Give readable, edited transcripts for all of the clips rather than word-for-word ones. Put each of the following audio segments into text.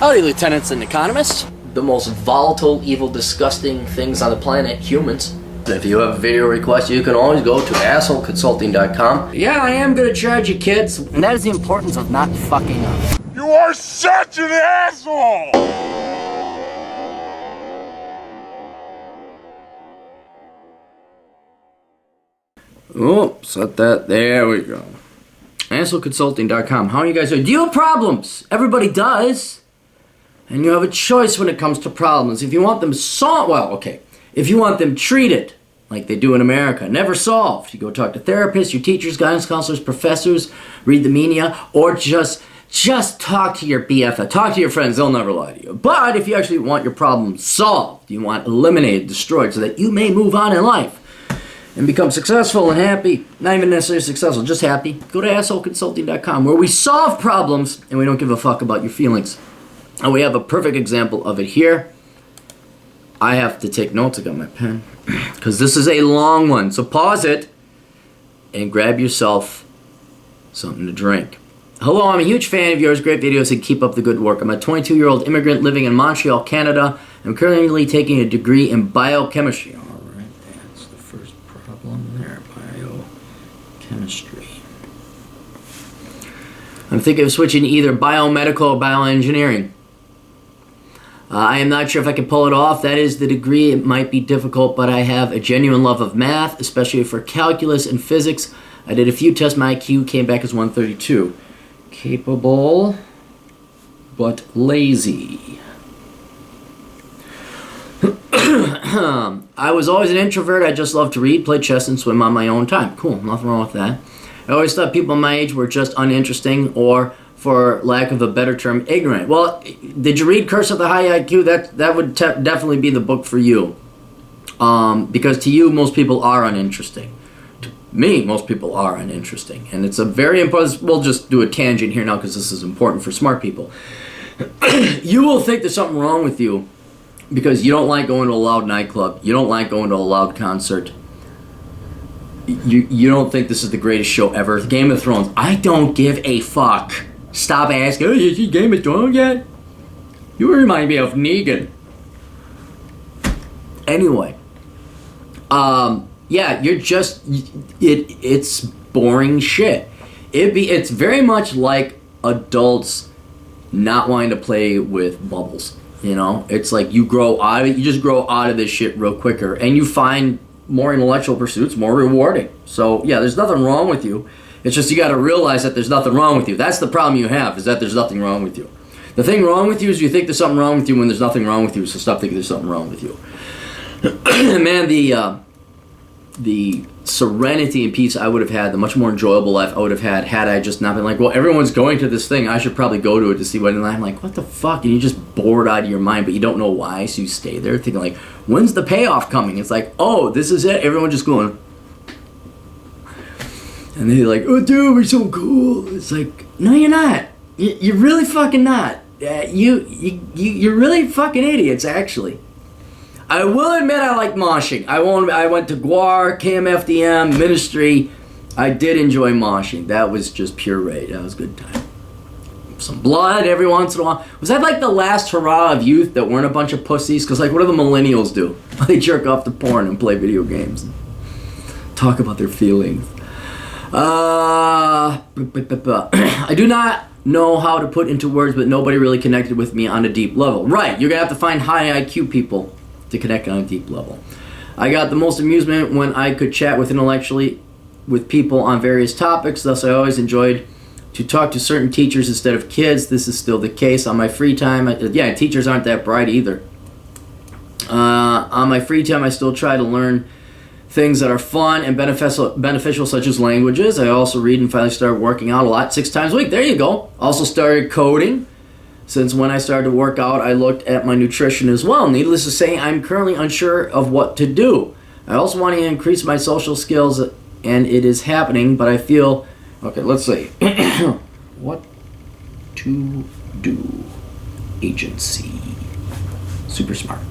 Howdy, lieutenants and economists. The most volatile, evil, disgusting things on the planet, humans. If you have a video request, you can always go to assholeconsulting.com. Yeah, I am gonna charge you, kids. And that is the importance of not fucking up. You are such an asshole! Oops, set that. There we go. assholeconsulting.com. How are you guys doing? Do you have problems? Everybody does. And you have a choice when it comes to problems. If you want them solved, well, okay. If you want them treated, like they do in America, never solved, you go talk to therapists, your teachers, guidance counselors, professors, read the media, or just talk to your BFF. Talk to your friends, they'll never lie to you. But if you actually want your problem solved, you want eliminated, destroyed, so that you may move on in life and become successful and happy, not even necessarily successful, just happy, go to assholeconsulting.com, where we solve problems and we don't give a fuck about your feelings. And we have a perfect example of it here. I have to take notes. I got my pen. Because this is a long one. So pause it and grab yourself something to drink. Hello, I'm a huge fan of yours. Great videos and keep up the good work. I'm a 22-year-old immigrant living in Montreal, Canada. I'm currently taking a degree in biochemistry. All right, that's the first problem there. Biochemistry. I'm thinking of switching to either biomedical or bioengineering. I am not sure if I can pull it off. That is the degree. It might be difficult, but I have a genuine love of math, especially for calculus and physics. I did a few tests. My IQ came back as 132. Capable, but lazy. I was always an introvert. I just loved to read, play chess, and swim on my own time. Cool, nothing wrong with that. I always thought people my age were just uninteresting, or, for lack of a better term, ignorant. Well, did you read Curse of the High IQ? That would definitely be the book for you. Because to you, most people are uninteresting. To me, most people are uninteresting. And it's a very important... We'll just do a tangent here now because this is important for smart people. You will think there's something wrong with you because you don't like going to a loud nightclub. You don't like going to a loud concert. You don't think this is the greatest show ever. Game of Thrones. I don't give a fuck. Stop asking, oh, you see Game of Thrones yet? You remind me of Negan. Anyway. Yeah, you're just... It's boring shit. It's very much like adults not wanting to play with bubbles. You know? It's like you grow out of it. You just grow out of this shit real quicker. And you find more intellectual pursuits more rewarding. So, yeah, there's nothing wrong with you. It's just you got to realize that there's nothing wrong with you. That's the problem you have, is that there's nothing wrong with you. The thing wrong with you is you think there's something wrong with you when there's nothing wrong with you, so stop thinking there's something wrong with you. Man, the serenity and peace I would have had, the much more enjoyable life I would have had I just not been like, well, everyone's going to this thing, I should probably go to it to see what, and I'm like, what the fuck? And you're just bored out of your mind, but you don't know why, so you stay there thinking like, when's the payoff coming? It's like, oh, this is it? Everyone just going... And they're like, oh, dude, we're so cool. It's like, no, you're not. You're really fucking not. You're really fucking idiots, actually. I will admit I like moshing. I went to GWAR, KMFDM, Ministry. I did enjoy moshing. That was just pure rage. That was a good time. Some blood every once in a while. Was that like the last hurrah of youth that weren't a bunch of pussies? Because, like, what do the millennials do? They jerk off to porn and play video games. And talk about their feelings. I do not know how to put into words, but nobody really connected with me on a deep level. Right, you're going to have to find high IQ people to connect on a deep level. I got the most amusement when I could chat with intellectually with people on various topics, thus I always enjoyed to talk to certain teachers instead of kids. This is still the case. On my free time, yeah, teachers aren't that bright either. On my free time, I still try to learn things that are fun and beneficial, such as languages. I also read and finally started working out a lot, 6 times a week. There you go. Also started coding. Since when I started to work out, I looked at my nutrition as well. Needless to say, I'm currently unsure of what to do. I also want to increase my social skills, and it is happening, but I feel... Okay, let's see. What to do. Agency. Super smart.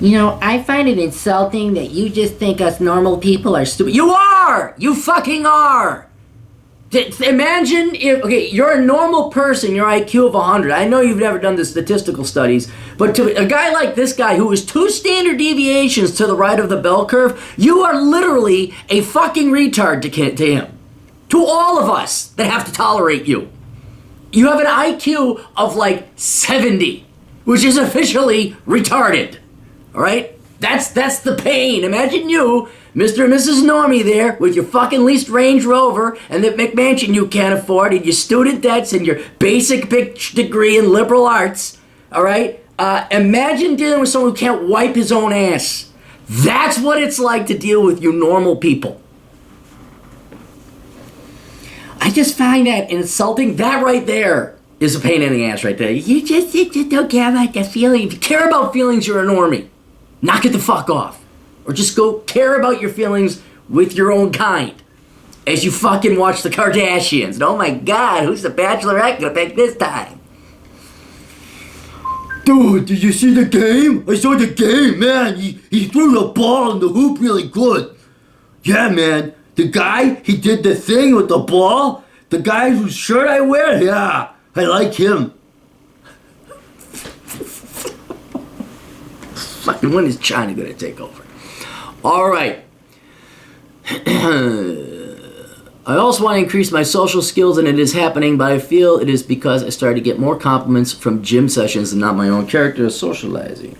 You know, I find it insulting that you just think us normal people are stupid. You are! You fucking are! Imagine if, okay, you're a normal person, your IQ of 100. I know you've never done the statistical studies, but to a guy like this guy who is 2 standard deviations to the right of the bell curve, you are literally a fucking retard to him. To all of us that have to tolerate you. You have an IQ of like 70, which is officially retarded. All right? That's the pain. Imagine you, Mr. and Mrs. Normie there, with your fucking leased Range Rover and that McMansion you can't afford and your student debts and your basic degree in liberal arts. All right? Imagine dealing with someone who can't wipe his own ass. That's what it's like to deal with you normal people. I just find that insulting. That right there is a pain in the ass right there. You just don't care about the feelings. If you care about feelings, you're a normie. Knock it the fuck off. Or just go care about your feelings with your own kind. As you fucking watch the Kardashians. And oh my God, who's the Bachelorette gonna pick this time? Dude, did you see the game? I saw the game, man. He threw the ball in the hoop really good. Yeah, man. The guy, he did the thing with the ball. The guy whose shirt I wear, yeah. I like him. Fucking when is China gonna take over? All right. I also want to increase my social skills, and it is happening, but I feel it is because I started to get more compliments from gym sessions and not my own character socializing.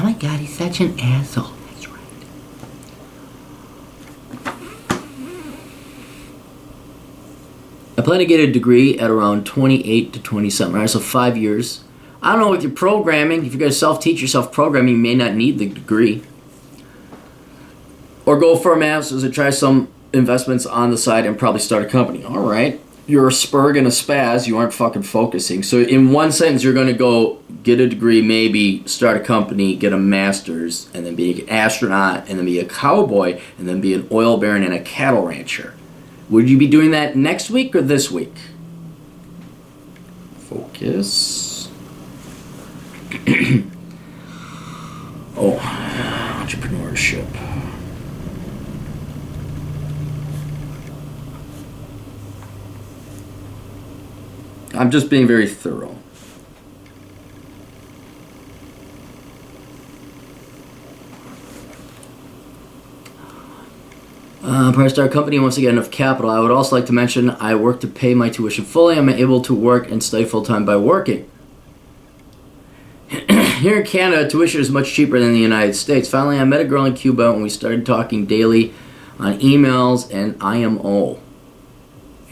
Oh my God, he's such an asshole. That's right. I plan to get a degree at around 28 to 20 something. All right, so 5 years. I don't know with your programming. If you're going to self-teach yourself programming, you may not need the degree. Or go for a master's and try some investments on the side and probably start a company. All right. You're a spurg and a spaz. You aren't fucking focusing. So in one sentence, you're going to go get a degree, maybe start a company, get a master's, and then be an astronaut, and then be a cowboy, and then be an oil baron and a cattle rancher. Would you be doing that next week or this week? Focus. Oh, entrepreneurship. I'm just being very thorough. Prior to start a company wants to get enough capital. I would also like to mention I work to pay my tuition fully. I'm able to work and study full time by working. Here in Canada, tuition is much cheaper than the United States. Finally, I met a girl in Cuba and we started talking daily on emails and IMO,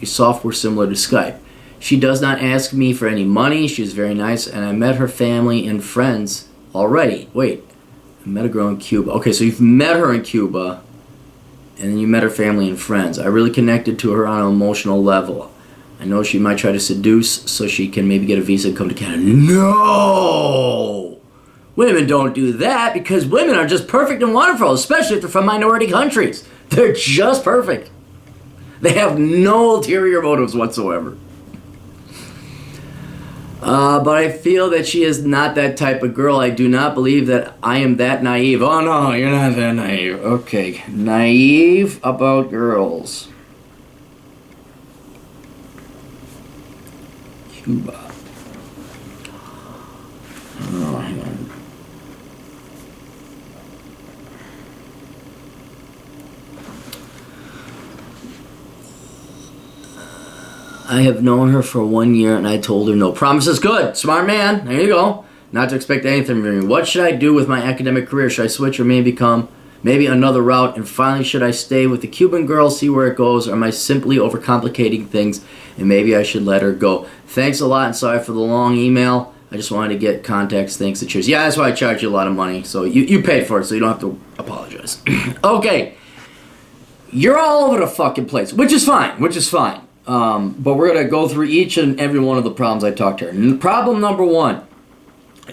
a software similar to Skype. She does not ask me for any money. She is very nice, and I met her family and friends already. Wait, I met a girl in Cuba. Okay, so you've met her in Cuba, and then you met her family and friends. I really connected to her on an emotional level. I know she might try to seduce so she can maybe get a visa and come to Canada. No! Women don't do that because women are just perfect and wonderful, especially if they're from minority countries. They're just perfect. They have no ulterior motives whatsoever. But I feel that she is not that type of girl. I do not believe that I am that naive. Oh no, you're not that naive. Okay, naive about girls. Cuba. Oh, hang on. I have known her for 1 year and I told her no promises. Good. Smart man. There you go. Not to expect anything from me. What should I do with my academic career? Should I switch or maybe become another route? And finally, should I stay with the Cuban girl, see where it goes? Or am I simply overcomplicating things and maybe I should let her go? Thanks a lot and sorry for the long email. I just wanted to get context. Thanks to cheers. Yeah, that's why I charge you a lot of money. So you paid for it so you don't have to apologize. Okay. You're all over the fucking place, which is fine. But we're going to go through each and every one of the problems I talked here. Problem number one,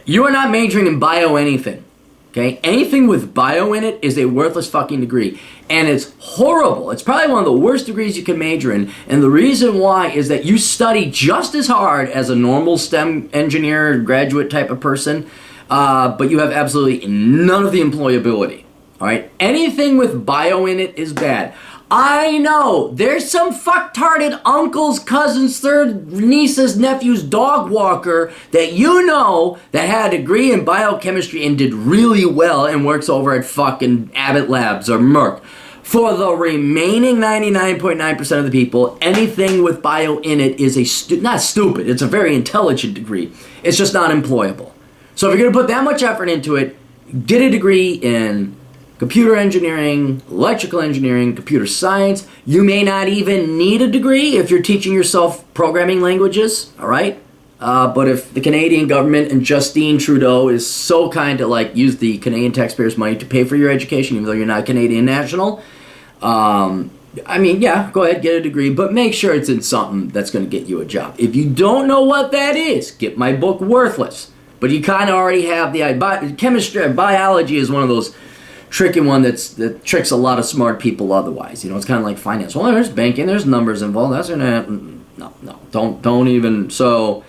you are not majoring in bio anything, okay? Anything with bio in it is a worthless fucking degree, and it's horrible. It's probably one of the worst degrees you can major in, and the reason why is that you study just as hard as a normal STEM engineer, graduate type of person, but you have absolutely none of the employability. All right, anything with bio in it is bad. I know there's some fucktarded uncles, cousins, third nieces, nephews, dog walker that you know that had a degree in biochemistry and did really well and works over at fucking Abbott Labs or Merck. For the remaining 99.9% of the people, anything with bio in it is not stupid, it's a very intelligent degree. It's just not employable. So if you're going to put that much effort into it, get a degree in computer engineering, electrical engineering, computer science. You may not even need a degree if you're teaching yourself programming languages, all right? But if the Canadian government and Justine Trudeau is so kind to use the Canadian taxpayers' money to pay for your education, even though you're not a Canadian national, go ahead, get a degree, but make sure it's in something that's going to get you a job. If you don't know what that is, get my book Worthless. But you kind of already have the chemistry. Biology is one of those tricky one that tricks a lot of smart people otherwise. It's kind of like finance. Well, there's banking, there's numbers involved. That's no, don't even. So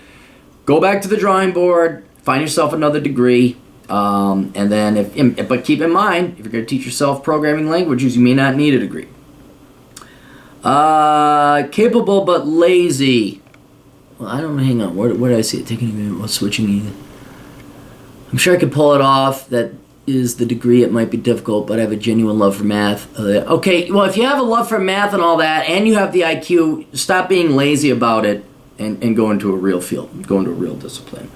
go back to the drawing board, find yourself another degree, and then but keep in mind, if you're going to teach yourself programming languages, you may not need a degree. Capable but lazy. Well, I don't know. Hang on. Where did I see it? Taking a minute while switching either. I'm sure I could pull it off. That is the degree. It might be difficult, but I have a genuine love for math. Okay, well, if you have a love for math and all that, and you have the IQ, stop being lazy about it and go into a real field. Go into a real discipline.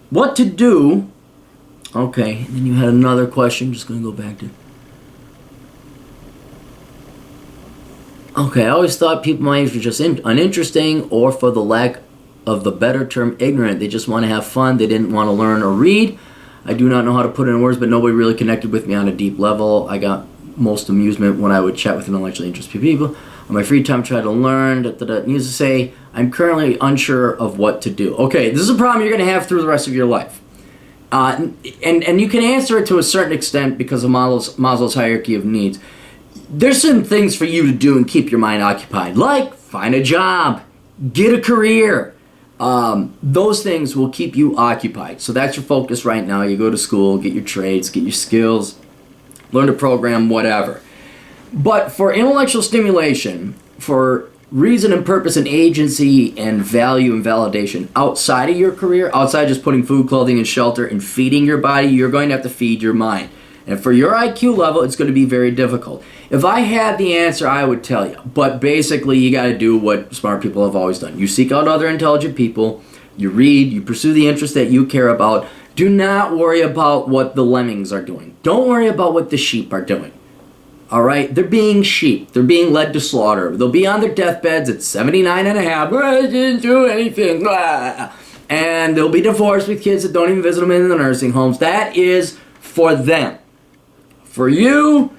What to do? Okay, then you had another question. Just going to go back to... Okay, I always thought people my age were just uninteresting, or for the lack of the better term, ignorant. They just want to have fun. They didn't want to learn or read. I do not know how to put it in words, but nobody really connected with me on a deep level. I got most amusement when I would chat with intellectually interested people. On my free time, try to learn. Needs to say, I'm currently unsure of what to do. Okay, this is a problem you're going to have through the rest of your life. And you can answer it to a certain extent because of Maslow's hierarchy of needs. There's some things for you to do and keep your mind occupied, like find a job, get a career. Those things will keep you occupied. So that's your focus right now. You go to school, get your trades, get your skills, learn to program, whatever. But for intellectual stimulation, for reason and purpose and agency and value and validation outside of your career, outside just putting food, clothing, and shelter and feeding your body, you're going to have to feed your mind. And for your IQ level, it's going to be very difficult. If I had the answer, I would tell you. But basically, you got to do what smart people have always done. You seek out other intelligent people. You read. You pursue the interests that you care about. Do not worry about what the lemmings are doing. Don't worry about what the sheep are doing. All right? They're being sheep. They're being led to slaughter. They'll be on their deathbeds at 79 and a half. I didn't do anything. Blah. And they'll be divorced with kids that don't even visit them in the nursing homes. That is for them. For you,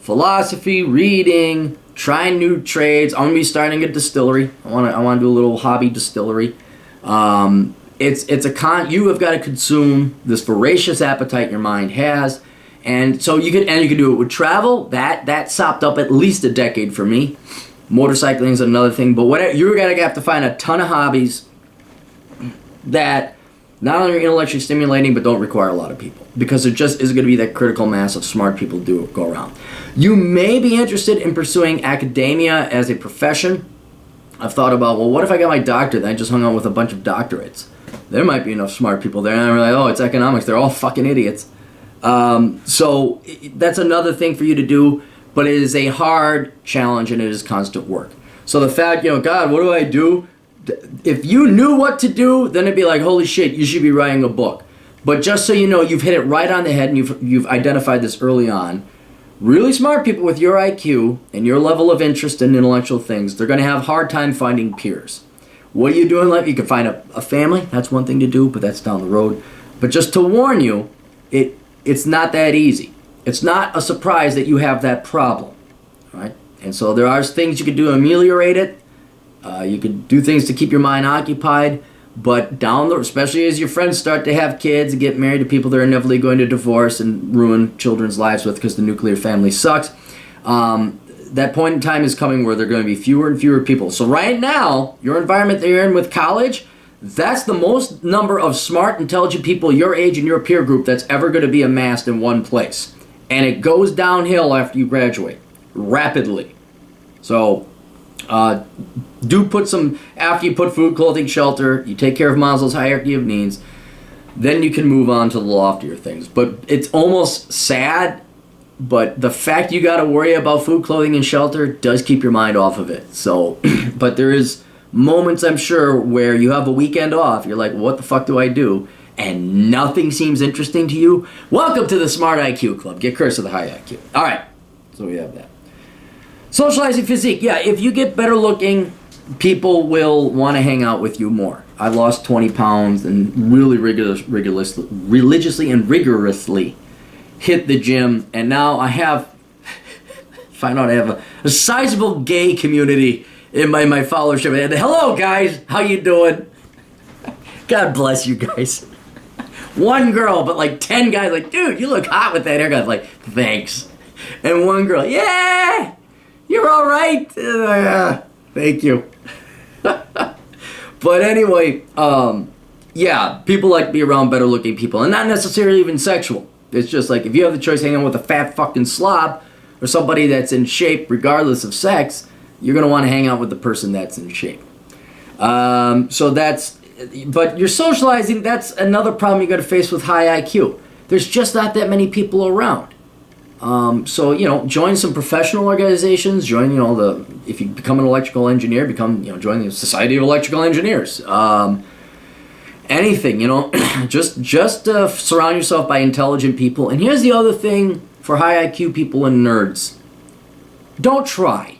philosophy, reading, trying new trades. I'm gonna be starting a distillery. I want to do a little hobby distillery. You have got to consume this voracious appetite your mind has, and so you can do it with travel. That sopped up at least a decade for me. Motorcycling is another thing, but whatever, you're gonna have to find a ton of hobbies that not only are intellectually stimulating, but don't require a lot of people. Because there just isn't going to be that critical mass of smart people to go around. You may be interested in pursuing academia as a profession. I've thought about, well, what if I got my doctorate and I just hung out with a bunch of doctorates? There might be enough smart people there. And I'm like, oh, it's economics. They're all fucking idiots. So that's another thing for you to do. But it is a hard challenge and it is constant work. So the fact, God, what do I do? If you knew what to do, then it'd be like, holy shit, you should be writing a book. But just so you know, you've hit it right on the head and you've identified this early on. Really smart people with your IQ and your level of interest in intellectual things, they're going to have a hard time finding peers. What are you doing in life? You can find a family. That's one thing to do, but that's down the road. But just to warn you, it's not that easy. It's not a surprise that you have that problem. Right? And so there are things you can do to ameliorate it. You can do things to keep your mind occupied, but especially as your friends start to have kids and get married to people they're inevitably going to divorce and ruin children's lives with because the nuclear family sucks, that point in time is coming where there are going to be fewer and fewer people. So right now, your environment that you're in with college, That's the most number of smart, intelligent people your age and your peer group that's ever going to be amassed in one place. And it goes downhill after you graduate, rapidly. So, do put some, after you put food, clothing, shelter, you take care of Maslow's hierarchy of needs, then you can move on to the loftier things. But it's almost sad, but the fact you got to worry about food, clothing, and shelter does keep your mind off of it. So, but there is moments, I'm sure, where you have a weekend off. You're like, what the fuck do I do? And nothing seems interesting to you. Welcome to the Smart IQ Club. Get cursed with the high IQ. All right, so we have that. Socializing physique. Yeah, if you get better looking, people will want to hang out with you more. I lost 20 pounds and really religiously and rigorously hit the gym. And now I have, find out I have a sizable gay community in my followership. And hello, guys. How you doing? God bless you guys. One girl, but like 10 guys like, dude, you look hot with that haircut. Like, thanks. And one girl, yeah, you're all right. Thank you. But anyway, yeah, people like to be around better looking people. And not necessarily even sexual. It's just like, if you have the choice hanging out with a fat fucking slob or somebody that's in shape regardless of sex, you're going to want to hang out with the person that's in shape. So that's, but you're socializing, that's another problem you're going to face with high IQ. There's just not that many people around. So, you know, join some professional organizations, join, you know, if you become an electrical engineer, join the Society of Electrical Engineers. Anything, you know, just surround yourself by intelligent people. And here's the other thing for high IQ people and nerds. Don't try.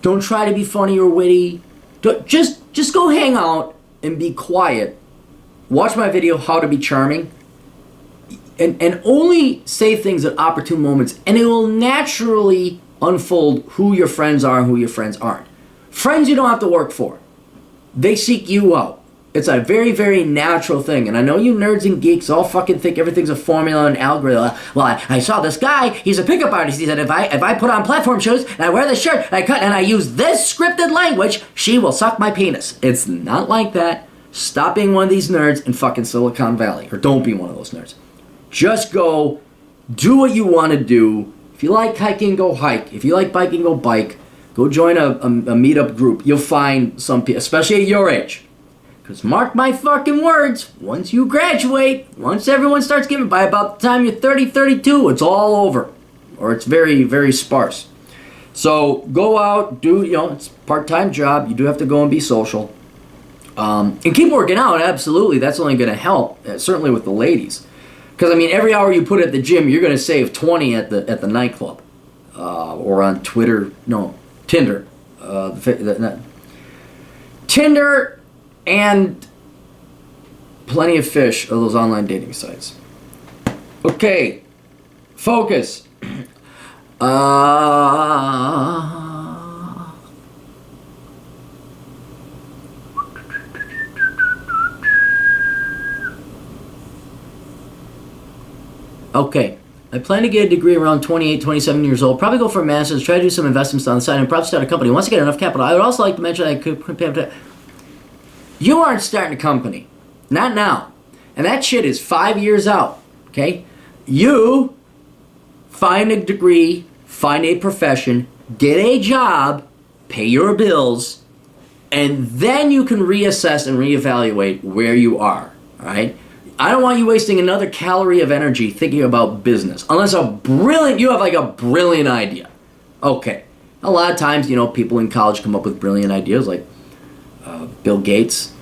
Don't try to be funny or witty. Just go hang out and be quiet. Watch my video, How to Be Charming. And only say things at opportune moments, and it will naturally unfold who your friends are and who your friends aren't. Friends you don't have to work for. They seek you out. It's a very, very natural thing. And I know you nerds and geeks all fucking think everything's a formula and algorithm. Well, I saw this guy, he's a pickup artist. He said, if I put on platform shoes, and I wear this shirt, and I cut, and I use this scripted language, she will suck my penis. It's not like that. Stop being one of these nerds in fucking Silicon Valley. Or don't be one of those nerds. Just go, do what you want to do. If you like hiking, go hike. If you like biking, go bike. Go join a meetup group. You'll find some people, especially at your age. Because mark my fucking words, once you graduate, once everyone starts giving, by about the time you're 30, 32, it's all over. Or it's very, very sparse. So go out, do, you know, it's a part-time job. You do have to go and be social. And keep working out, absolutely. That's only going to help, certainly with the ladies. Because, I mean, every hour you put at the gym, you're going to save 20 at the nightclub. Or on Twitter, no, Tinder. Tinder and Plenty of Fish are those online dating sites. Okay, focus. Okay, I plan to get a degree around 28, 27 years old. Probably go for a master's, try to do some investments on the side, and probably start a company. Once I get enough capital, I would also like to mention I could... You aren't starting a company. Not now. And that shit is 5 years out, okay? You find a degree, find a profession, get a job, pay your bills, and then you can reassess and reevaluate where you are, all right? I don't want you wasting another calorie of energy thinking about business. Unless you have like a brilliant idea. Okay. A lot of times, you know, people in college come up with brilliant ideas like Bill Gates,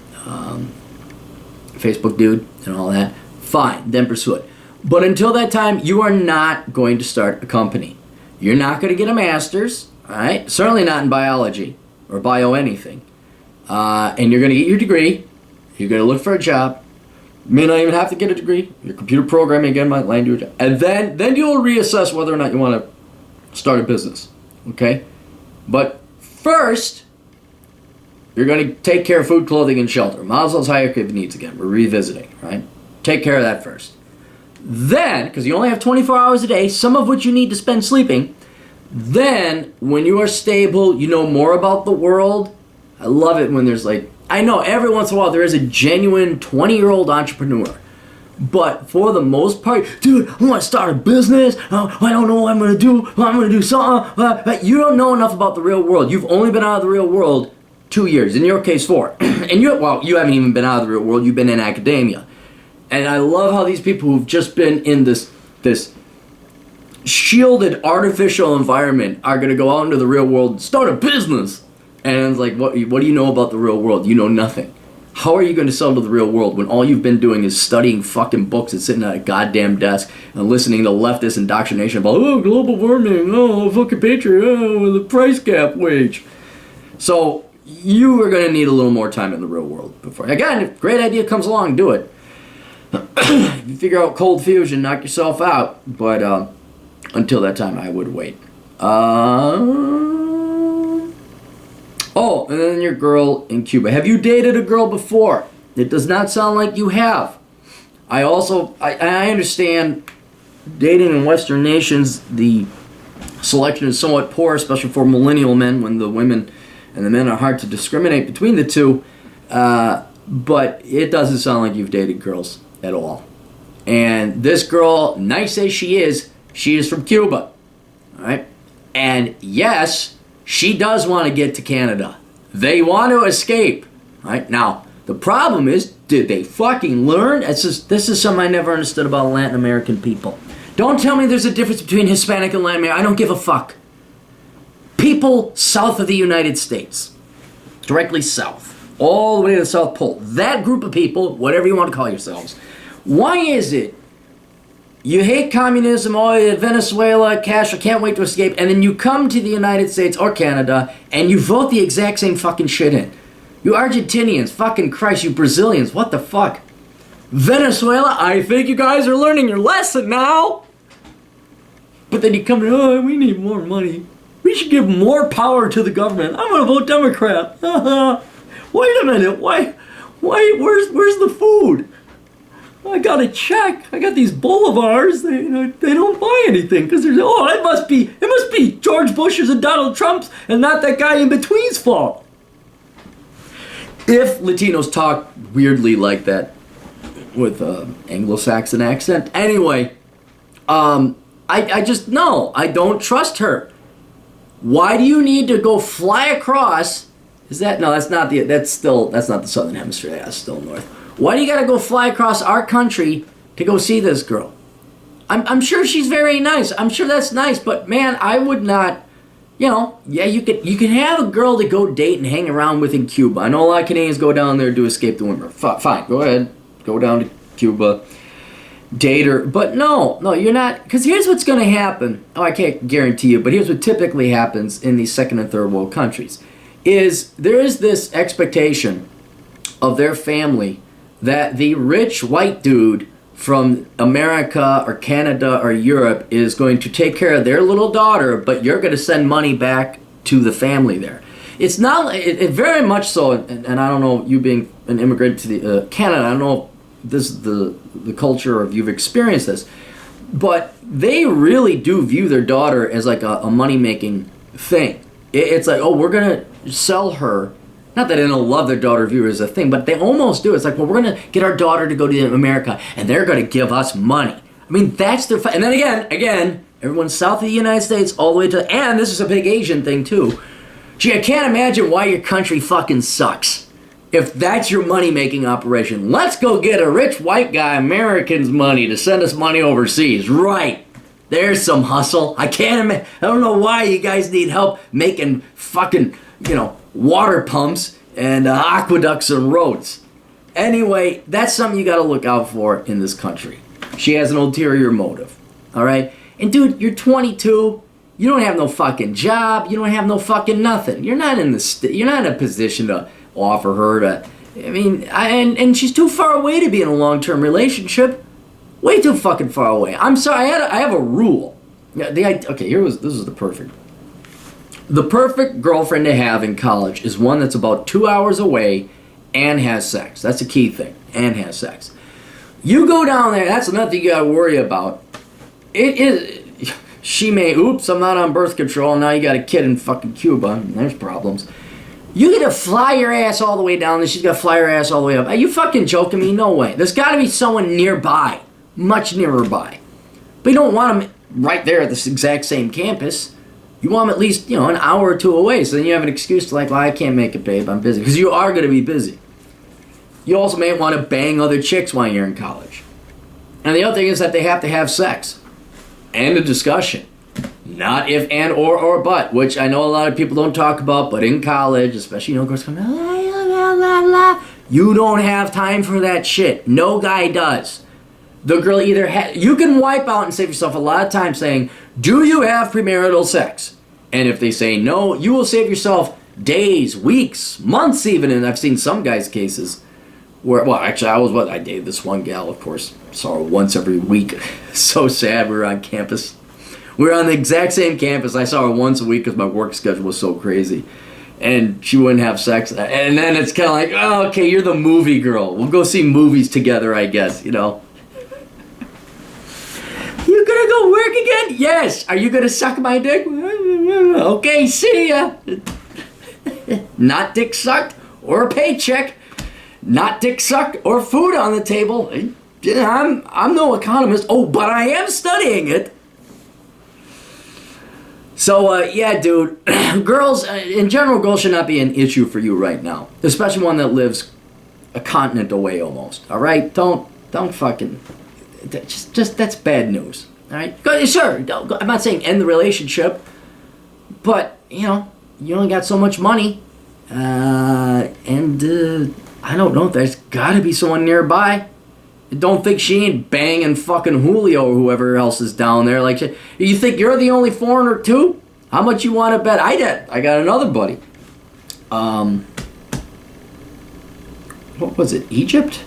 Facebook dude, and all that. Fine, then pursue it. But until that time, you are not going to start a company. You're not going to get a master's, all right? Certainly not in biology or bio anything. And you're going to get your degree. You're going to look for a job. May not even have to get a degree. Your computer programming again might land you a job. And then you'll reassess whether or not you want to start a business. Okay? But first, you're going to take care of food, clothing, and shelter. Maslow's hierarchy of needs again. We're revisiting, right? Take care of that first. Then, because you only have 24 hours a day, some of which you need to spend sleeping, then when you are stable, you know more about the world. I love it when there's like I know every once in a while there is a genuine 20-year-old entrepreneur. But for the most part, dude, I want to start a business. I don't know what I'm going to do. I'm going to do something. But you don't know enough about the real world. You've only been out of the real world 2 years. In your case, 4. And you haven't even been out of the real world. You've been in academia. And I love how these people who've just been in this shielded artificial environment are going to go out into the real world and start a business. And it's like, what do you know about the real world? You know nothing. How are you going to sell to the real world when all you've been doing is studying fucking books and sitting at a goddamn desk and listening to leftist indoctrination about, oh, global warming, oh, fucking patriot, oh, the price cap wage. So you are going to need a little more time in the real world before. Again, if a great idea comes along, do it. If you figure out cold fusion, knock yourself out. But until that time, I would wait. Oh, and then your girl in Cuba. Have you dated a girl before? It does not sound like you have. I understand dating in Western nations, the selection is somewhat poor, especially for millennial men, when the women and the men are hard to discriminate between the two. But it doesn't sound like you've dated girls at all. And this girl, nice as she is from Cuba. All right? And yes, she does want to get to Canada. They want to escape. Right? Now, the problem is, did they fucking learn? This is something I never understood about Latin American people. Don't tell me there's a difference between Hispanic and Latin American. I don't give a fuck. People south of the United States, directly south, all the way to the South Pole, that group of people, whatever you want to call yourselves, why is it you hate communism, oh, Venezuela, Castro, can't wait to escape, and then you come to the United States or Canada and you vote the exact same fucking shit in? You Argentinians, fucking Christ, you Brazilians, what the fuck? Venezuela, I think you guys are learning your lesson now. But then you come to, oh, we need more money. We should give more power to the government. I'm gonna vote Democrat. Wait a minute, why, where's the food? I got a check. I got these bolivars. They don't buy anything because there's it must be George Bush's and Donald Trump's and not that guy in between's fault. If Latinos talk weirdly like that with Anglo-Saxon accent, anyway, I just no, I don't trust her. Why do you need to go fly across? That's not the Southern Hemisphere. That's still north. Why do you gotta go fly across our country to go see this girl? I'm sure she's very nice. I'm sure that's nice, but man, I would not. Yeah, you can have a girl to go date and hang around with in Cuba. I know a lot of Canadians go down there to escape the winter. Fine, go ahead, go down to Cuba, date her. But no, you're not. Because here's what's gonna happen. Oh, I can't guarantee you, but here's what typically happens in these second and third world countries: is there is this expectation of their family that the rich white dude from America or Canada or Europe is going to take care of their little daughter, but you're going to send money back to the family there. It's not, it very much so, and I don't know, you being an immigrant to the Canada, I don't know if this is the culture or if you've experienced this, but they really do view their daughter as like a money-making thing. It's like, oh, we're going to sell her. Not that they don't love their daughter view as a thing, but they almost do. It's like, well, we're going to get our daughter to go to America, and they're going to give us money. I mean, that's their... And then again, everyone's south of the United States all the way to... And this is a big Asian thing, too. Gee, I can't imagine why your country fucking sucks if that's your money-making operation. Let's go get a rich white guy, Americans' money, to send us money overseas. Right. There's some hustle. I don't know why you guys need help making fucking, water pumps and aqueducts and roads. Anyway, that's something you got to look out for in this country. She has an ulterior motive. All right? And dude, you're 22. You don't have no fucking job. You don't have no fucking nothing. You're not in you're not in a position to offer her to... I mean, and she's too far away to be in a long-term relationship. Way too fucking far away. I'm sorry, I have a rule. Yeah, this is the perfect. The perfect girlfriend to have in college is one that's about 2 hours away and has sex. That's a key thing. And has sex. You go down there, that's nothing you gotta worry about. She may, oops, I'm not on birth control, now you got a kid in fucking Cuba, and there's problems. You get to fly your ass all the way down, then she's gonna fly her ass all the way up. Are you fucking joking me? No way. There's gotta be someone nearby. Much nearer by. But you don't want them right there at this exact same campus. You want them at least, an hour or two away. So then you have an excuse to well, I can't make it, babe. I'm busy. Because you are gonna be busy. You also may want to bang other chicks while you're in college. And the other thing is that they have to have sex. And a discussion. Not if and or but, which I know a lot of people don't talk about, but in college, especially, girls come, you don't have time for that shit. No guy does. The girl either you can wipe out and save yourself a lot of time saying, do you have premarital sex? And if they say no, you will save yourself days, weeks, months even, and I've seen some guys' cases where, actually, I dated this one gal, of course, saw her once every week. So sad, we were on campus. We were on the exact same campus. I saw her once a week because my work schedule was so crazy. And she wouldn't have sex. And then it's kind of like, oh, okay, you're the movie girl. We'll go see movies together, I guess, You gonna go work again? Yes. Are you gonna suck my dick? Okay, see ya. Not dick sucked or a paycheck. Not dick sucked or food on the table. I'm no economist. Oh, but I am studying it. So, yeah, dude, girls, in general, girls should not be an issue for you right now. Especially one that lives a continent away almost, all right? Don't fucking, just that's bad news, all right? Sure, I'm not saying end the relationship, but, you only got so much money, and I don't know, there's gotta be someone nearby. Don't think she ain't banging fucking Julio or whoever else is down there. Like, you think you're the only foreigner too? How much you want to bet? I got another buddy. What was it? Egypt?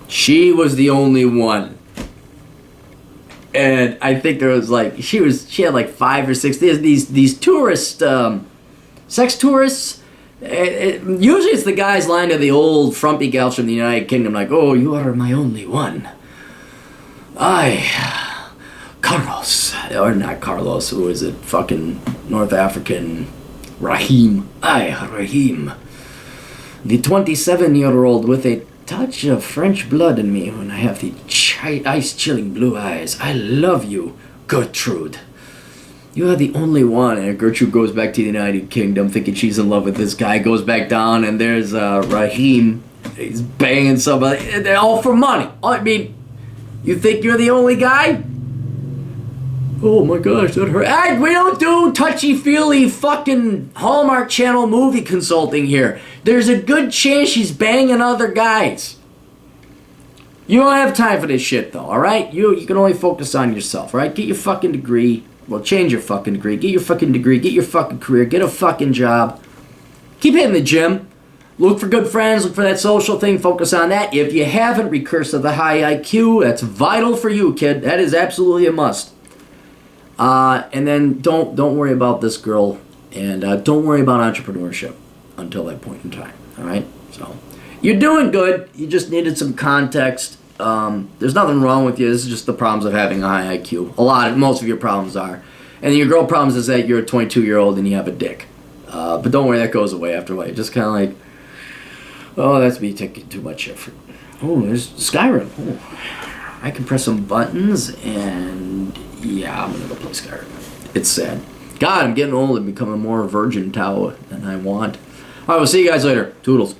She was the only one. And I think there was she had like 5 or 6 these tourist sex tourists. Usually it's the guys lying to the old frumpy gals from the United Kingdom like, oh, you are my only one. Carlos. Or not Carlos, who is it? Fucking North African Rahim. Rahim. The 27-year-old with a touch of French blood in me when I have the ice-chilling blue eyes. I love you, Gertrude. You are the only one. And Gertrude goes back to the United Kingdom thinking she's in love with this guy. Goes back down and there's Rahim. He's banging somebody. They're all for money. I mean, you think you're the only guy? Oh my gosh, that hurt. Hey, we don't do touchy-feely fucking Hallmark Channel movie consulting here. There's a good chance she's banging other guys. You don't have time for this shit though, alright? You can only focus on yourself, alright? Get your fucking degree. Well, change your fucking degree. Get your fucking degree. Get your fucking career. Get a fucking job. Keep hitting the gym. Look for good friends. Look for that social thing. Focus on that. If you haven't, recurse to the high IQ. That's vital for you, kid. That is absolutely a must. And then don't worry about this girl. And don't worry about entrepreneurship until that point in time. All right? So, you're doing good. You just needed some context. There's nothing wrong with you. This is just the problems of having a high IQ. Most of your problems are. And your girl problems is that you're a 22-year-old and you have a dick. But don't worry, that goes away after a while. Just kind of like, oh, that's me taking too much effort. Oh, there's Skyrim. Oh, I can press some buttons and yeah, I'm gonna go play Skyrim. It's sad. God, I'm getting old and becoming more virgin Tau than I want. Alright, we'll see you guys later. Toodles.